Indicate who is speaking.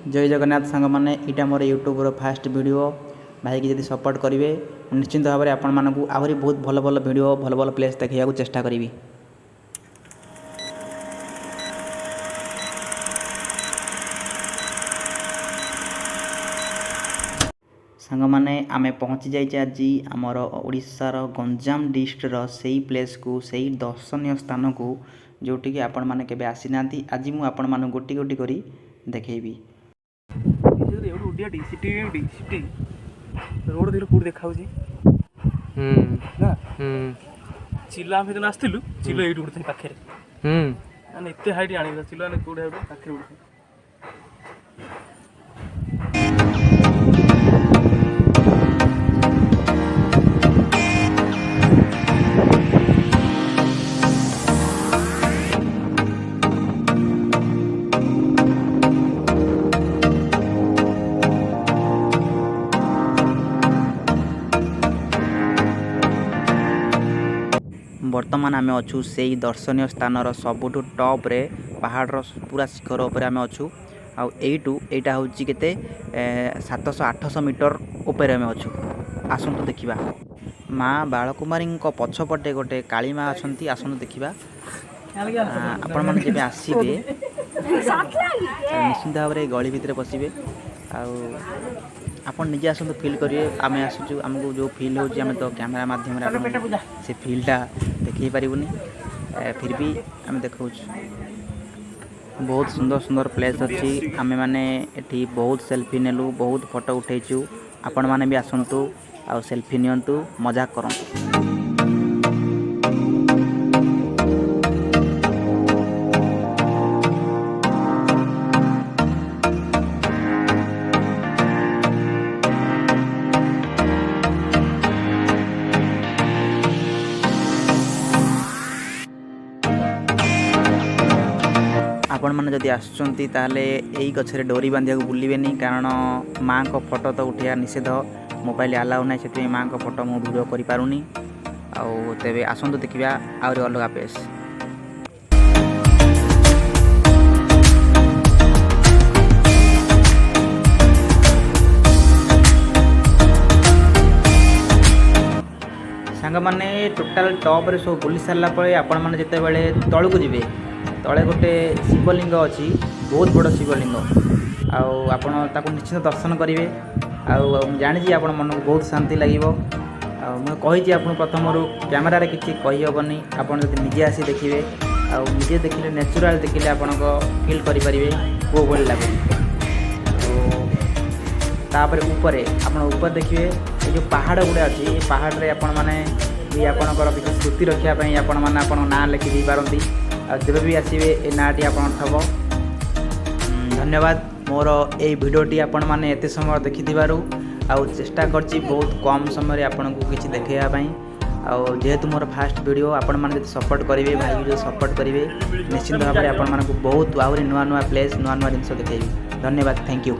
Speaker 1: जय जगन्नाथ सांग मैंने यहाँ मोर यूट्यूब फास्ट वीडियो भाई की जब सपोर्ट करेंगे निश्चिंत भाव में आपण मानक आहरी बहुत भल भल वीडियो भल भल प्लेस देखा चेष्टा करी। सांग मैंने आम पहुँची जाइए आज आमर ओडिशार गंजाम डिस्ट्रिक्टर से प्लेस को सही दर्शनीय स्थान को जोटि आपण मैंने केबे आसी ना आज मुझे आपण मान गोटी गोटी करी देखी।
Speaker 2: रोड देखो कौट देखा चिल्ला आम जो आसलु चिल्लो ये उड़े पाखे मैंने एत हाइट आने चिल्ला कौटे पाखे उड़े
Speaker 1: बर्तमान आम अच्छू से दर्शनीय स्थान सबुठ टॉप रे पहाड़ पूरा शिखर उपर आम अच्छू आईटू यहाँ हूँ के 700-800 मीटर उपर आम अच्छू आसतु देखा माँ बालकुमारी पछपटे गोटे काली माँ अच्छा आसतु देखा आपण मैंने जब आसबे निश्चिंत भाव में गली भितर पशे आप निजे आसतु फिल करेंगे आम आसुचु आमको जो फिल हो तो कैमेरा माध्यम से फिल्टा देखी पारूनी फिर भी आम देखा बहुत सुंदर सुंदर प्लेस अच्छी आम मैंने ये बहुत सेल्फी नेलु बहुत फोटो उठेचु आपण मैंने भी आसतु आ सेल्फी नियंतु मजाक करंतु। आपण मैंने जदि आसुँच ताले यही गचरे डोरी बांधिया बुलवेनि कारण माँ को फोटो तो उठा निषेध मोबाइल आलाउ ना से माँ को फोटो मु वीडियो करि पारुनी आउ तेबे आसंतु देखिबा आउरी अलगा प्लेस। सांग माने टोटाल टॉप रे सब बुली सारा पर आपण माने जेते बेले तळकु जिवे तले गोटे शिवलिंग अच्छी बहुत बड़ शिवलिंग आपण निश्चित दर्शन करेंगे जानी आप मन को बहुत शांति लगे मुझे कही आप प्रथम कैमेरारे किसी कहीहबनी आप निजे आसी देखिए निजे देखिले नेचुराल देखिले आप फिल करेंगे कौ भाई लगे तापर ऊपर देखिए ये जो पहाड़ गुड़े अच्छी पहाड़ रे आपण मैंने भी आपणकर किसी स्मृति रखापी आपण मैंने आप ना लिखि पारती जब भी आसवे ये नाटी आप धन्यवाद मोर ये भिडटी आपण मैंने एत समय देखि चेष्टा करची बहुत कम समय आपन को किसी देखापी जेहेतु मोर फास्ट वीडियो आपण मैंने सपोर्ट करेंगे भाई जो सपोर्ट करेंगे निश्चित भाव में आपण को बहुत आहरी नुआ नुआ प्लेस नुआ नुआ जिन देखी। धन्यवाद थैंक यू।